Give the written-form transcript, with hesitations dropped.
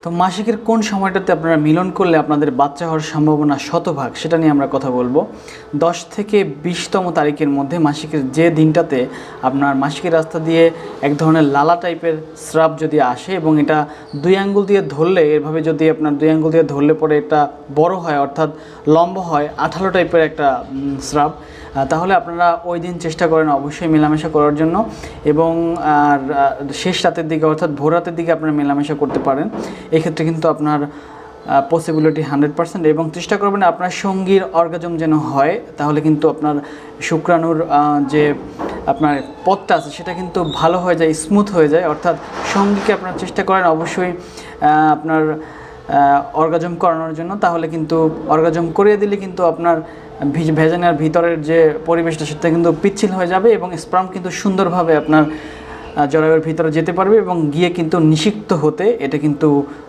তো মাসিকের কোন সময়টাতে আপনারা মিলন করলে আপনাদের বাচ্চা হওয়ার সম্ভাবনা শতভাগ সেটা নিয়ে আমরা কথা বলবো। 10 থেকে 20তম তারিখের মধ্যে মাসিকের যে দিনটাতে আপনার মাসিকের রাস্তা দিয়ে এক ধরনের লালা টাইপের স্রাব যদি আসে এবং এটা 2 আঙ্গুল দিয়ে ধরলে, এভাবে যদি আপনার 2 আঙ্গুল দিয়ে ধরলে পরে এটা বড় হয়, অর্থাৎ লম্বা হয়, আঠালো টাইপের একটা স্রাব, তাহলে আপনারা ওই দিন চেষ্টা করেন অবশ্যই মেলামেশা করার জন্য। এবং আর শেষ রাতের দিকে অর্থাৎ ভোর রাতের দিকে আপনারা মেলামেশা করতে পারেন। এক্ষেত্রে কিন্তু আপনার পসিবিলিটি 100%। এবং চেষ্টা করবেন আপনার সঙ্গীর অর্গাজম যেন হয়, তাহলে কিন্তু আপনার শুক্রাণুর যে আপনার পথটা আছে সেটা কিন্তু ভালো হয়ে যায়, স্মুথ হয়ে যায়। অর্থাৎ সঙ্গীকে আপনার চেষ্টা করেন অবশ্যই আপনার অর্গাজম করানোর জন্য, তাহলে কিন্তু অর্গাজম করিয়ে দিলে কিন্তু আপনার ভেজানার ভিতরের যে পরিবেশটা সেটা কিন্তু পিচ্ছিল হয়ে যাবে এবং স্পার্ম কিন্তু সুন্দরভাবে আপনার জরায়ুর ভিতরে যেতে পারবে এবং গিয়ে কিন্তু নিষিক্ত হতে এটা কিন্তু